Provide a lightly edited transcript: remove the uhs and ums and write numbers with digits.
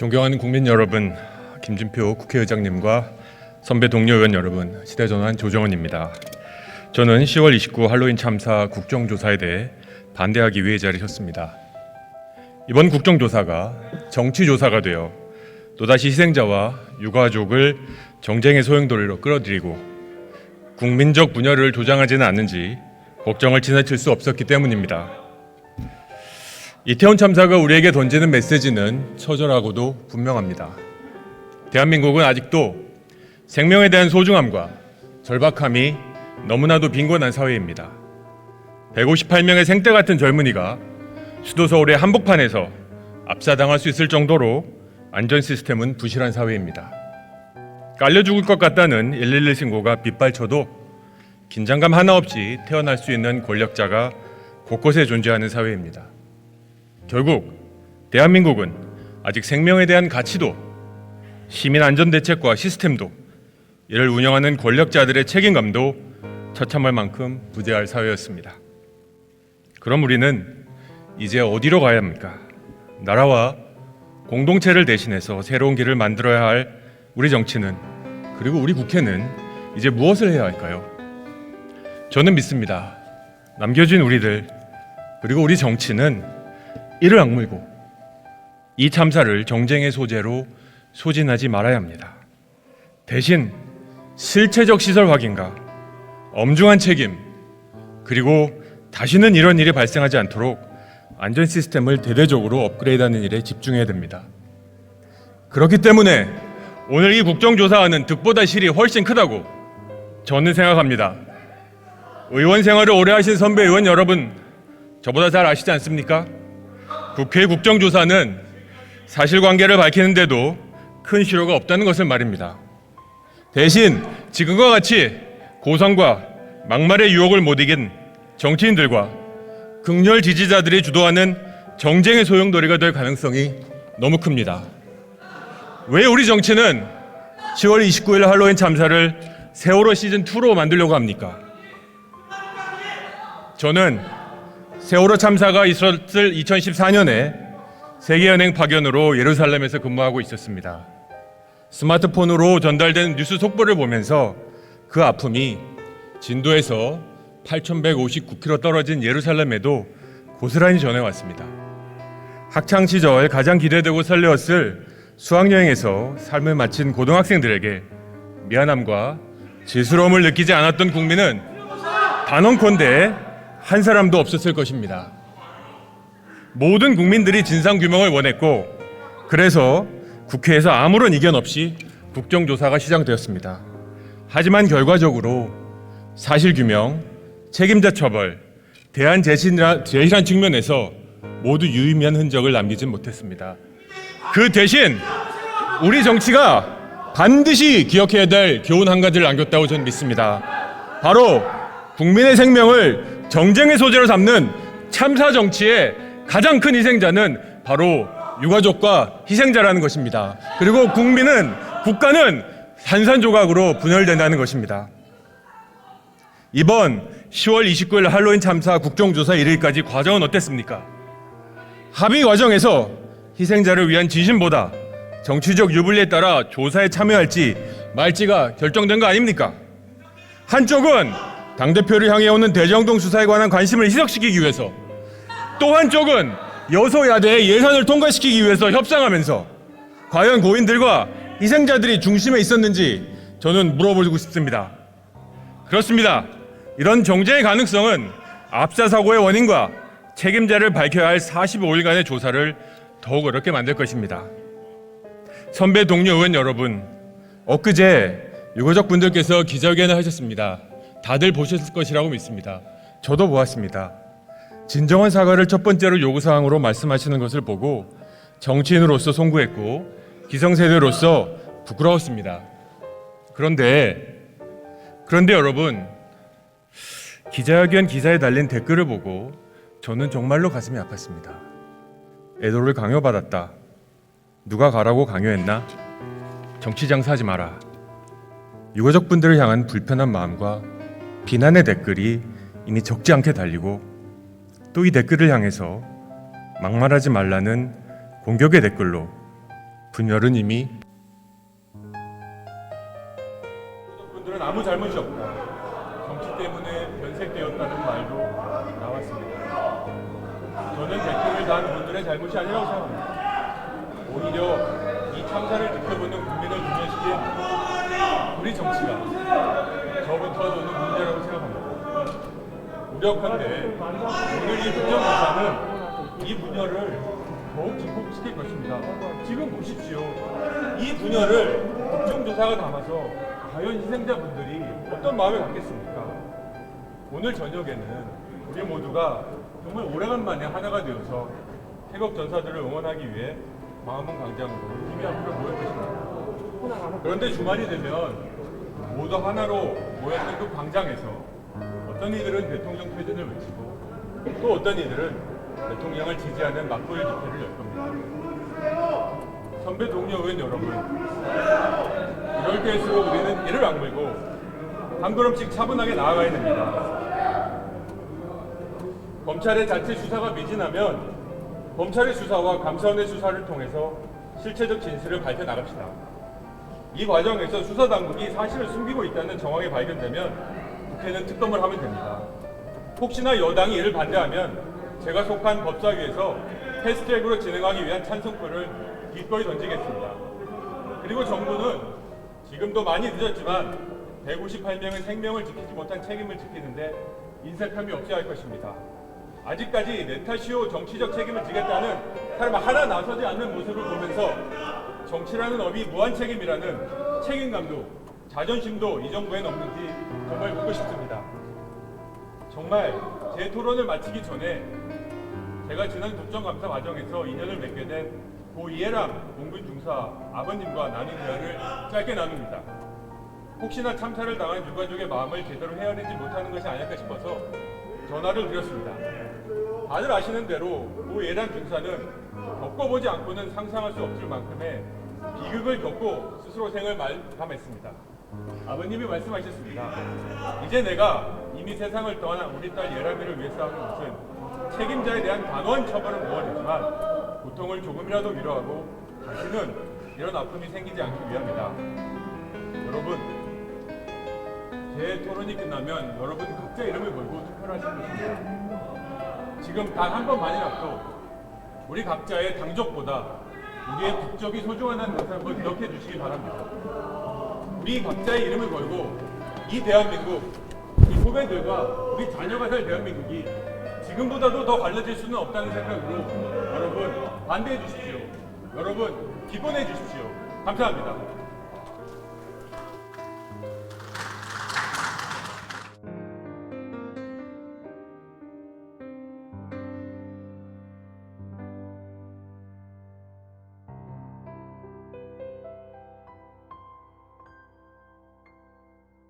존경하는 국민 여러분, 김진표 국회의장님과 선배 동료 의원 여러분, 시대전환 조정원입니다. 저는 10월 29 할로윈 참사 국정조사에 대해 반대하기 위해 자리에 섰습니다. 이번 국정조사가 정치조사가 되어 또다시 희생자와 유가족을 정쟁의 소용돌이로 끌어들이고 국민적 분열을 조장하지는 않는지 걱정을 지나칠 수 없었기 때문입니다. 이태원 참사가 우리에게 던지는 메시지는 처절하고도 분명합니다. 대한민국은 아직도 생명에 대한 소중함과 절박함이 너무나도 빈곤한 사회입니다. 158명의 생떼 같은 젊은이가 수도 서울의 한복판에서 압사당할 수 있을 정도로 안전 시스템은 부실한 사회입니다. 깔려 죽을 것 같다는 111 신고가 빗발쳐도 긴장감 하나 없이 태어날 수 있는 권력자가 곳곳에 존재하는 사회입니다. 결국 대한민국은 아직 생명에 대한 가치도 시민 안전 대책과 시스템도 이를 운영하는 권력자들의 책임감도 처참할 만큼 부재할 사회였습니다. 그럼 우리는 이제 어디로 가야 합니까? 나라와 공동체를 대신해서 새로운 길을 만들어야 할 우리 정치는, 그리고 우리 국회는 이제 무엇을 해야 할까요? 저는 믿습니다. 남겨진 우리들, 그리고 우리 정치는 이를 악물고 이 참사를 정쟁의 소재로 소진하지 말아야 합니다. 대신 실체적 시설 확인과 엄중한 책임, 그리고 다시는 이런 일이 발생하지 않도록 안전 시스템을 대대적으로 업그레이드하는 일에 집중해야 됩니다. 그렇기 때문에 오늘 이 국정조사하는 득보다 실이 훨씬 크다고 저는 생각합니다. 의원 생활을 오래 하신 선배 의원 여러분, 저보다 잘 아시지 않습니까? 국회 국정조사는 사실관계를 밝히는데도 큰 실효가 없다는 것을 말입니다. 대신 지금과 같이 고성과 막말의 유혹을 못 이긴 정치인들과 극렬 지지자들이 주도하는 정쟁의 소용돌이가 될 가능성이 너무 큽니다. 왜 우리 정치는 10월 29일 할로윈 참사를 세월호 시즌2로 만들려고 합니까? 저는 세월호 참사가 있었을 2014년에 세계은행 파견으로 예루살렘에서 근무하고 있었습니다. 스마트폰으로 전달된 뉴스 속보를 보면서 그 아픔이 진도에서 8,159km 떨어진 예루살렘에도 고스란히 전해왔습니다. 학창시절 가장 기대되고 설레었을 수학여행에서 삶을 마친 고등학생들에게 미안함과 죄스러움을 느끼지 않았던 국민은 단언컨대 한 사람도 없었을 것입니다. 모든 국민들이 진상규명을 원했고, 그래서 국회에서 아무런 이견 없이 국정조사가 시작되었습니다. 하지만 결과적으로 사실규명, 책임자 처벌, 대안 제시란 측면에서 모두 유의미한 흔적을 남기진 못했습니다. 그 대신 우리 정치가 반드시 기억해야 될 교훈 한 가지를 남겼다고 저는 믿습니다. 바로 국민의 생명을 정쟁의 소재로 삼는 참사 정치의 가장 큰 희생자는 바로 유가족과 희생자라는 것입니다. 그리고 국가는 산산조각으로 분열된다는 것입니다. 이번 10월 29일 할로윈 참사 국정조사 1일까지 과정은 어땠습니까? 합의 과정에서 희생자를 위한 진심보다 정치적 유불리에 따라 조사에 참여할지 말지가 결정된 거 아닙니까? 한쪽은 당대표를 향해 오는 대정동 수사에 관한 관심을 희석시키기 위해서, 또 한쪽은 여소야대의 예산을 통과시키기 위해서 협상하면서 과연 고인들과 희생자들이 중심에 있었는지 저는 물어보고 싶습니다. 그렇습니다. 이런 정쟁의 가능성은 압사 사고의 원인과 책임자를 밝혀야 할 45일간의 조사를 더욱 어렵게 만들 것입니다. 선배 동료 의원 여러분, 엊그제 유가족분들께서 기자회견을 하셨습니다. 다들 보셨을 것이라고 믿습니다. 저도 보았습니다. 진정한 사과를 첫 번째로 요구사항으로 말씀하시는 것을 보고 정치인으로서 송구했고 기성세대로서 부끄러웠습니다. 그런데 여러분, 기자회견 기사에 달린 댓글을 보고 저는 정말로 가슴이 아팠습니다. 애도를 강요받았다. 누가 가라고 강요했나? 정치 장사하지 마라. 유가족분들을 향한 불편한 마음과 비난의 댓글이 이미 적지 않게 달리고, 또 이 댓글을 향해서 막말하지 말라는 공격의 댓글로 분열은 이미 분들은 아무 잘못이 없다. 정치 때문에 변색되었다는 말도 나왔습니다. 저는 대통령을 단 분들의 잘못이 아니라고 생각합니다. 오히려 이 참사를 지켜보는 국민을 분열시킨 우리 정치가 저부터 저는 문제라고 생각합니다. 우려컨대 오늘 이 국정조사는 이 분열을 더욱 증폭시킬 것입니다. 지금 보십시오. 이 분열을 국정조사가 담아서 과연 희생자분들이 어떤 마음을 갖겠습니까? 오늘 저녁에는 우리 모두가 정말 오래간만에 하나가 되어서 태극 전사들을 응원하기 위해 마음은 광장으로 힘이 앞으로 모일 것입니다. 그런데 주말이 되면 모두 하나로 모였던 그 광장에서 어떤 이들은 대통령 퇴진을 외치고 또 어떤 이들은 대통령을 지지하는 맞불 집회를 열 겁니다. 선배 동료 의원 여러분, 이럴 때일수록 우리는 이를 악물고 한 걸음씩 차분하게 나아가야 됩니다. 검찰의 자체 수사가 미진하면 검찰의 수사와 감사원의 수사를 통해서 실체적 진실을 밝혀나갑시다. 이 과정에서 수사당국이 사실을 숨기고 있다는 정황이 발견되면 국회는 특검을 하면 됩니다. 혹시나 여당이 이를 반대하면 제가 속한 법사위에서 패스트트랙으로 진행하기 위한 찬성표를 기꺼이 던지겠습니다. 그리고 정부는 지금도 많이 늦었지만 158명의 생명을 지키지 못한 책임을 지키는데 인색함이 없어야 할 것입니다. 아직까지 내 탓이오 정치적 책임을 지겠다는 사람 하나 나서지 않는 모습을 보면서 정치라는 업이 무한 책임이라는 책임감도 자존심도 이 정부엔 없는지 정말 묻고 싶습니다. 정말 제 토론을 마치기 전에 제가 지난 국정감사 과정에서 인연을 맺게 된 고 이해람 공군 중사 아버님과 나눈 대화를 짧게 나눕니다. 혹시나 참사를 당한 유가족의 마음을 제대로 헤아리지 못하는 것이 아닐까 싶어서 전화를 드렸습니다. 다들 아시는 대로 고 이해람 중사는 겪어보지 않고는 상상할 수 없을 만큼의 비극을 겪고 스스로 생을 마감했습니다. 아버님이 말씀하셨습니다. 이제 내가 이미 세상을 떠난 우리 딸 예람이를 위해 싸우는 것은 책임자에 대한 단호한 처벌은 무언이지만 고통을 조금이라도 위로하고 다시는 이런 아픔이 생기지 않기 위함이다. 여러분, 제 토론이 끝나면 여러분 각자 이름을 걸고 투표를 하실 것입니다. 지금 단 한 번만이 앞도 우리 각자의 당적보다 우리의 국적이 소중하다는 것을 한번 기억해 주시기 바랍니다. 우리 각자의 이름을 걸고 이 대한민국, 이 후배들과 우리 자녀가 살 대한민국이 지금보다도 더 갈라질 수는 없다는 생각으로 여러분 반대해 주십시오. 여러분 기권해 주십시오. 감사합니다.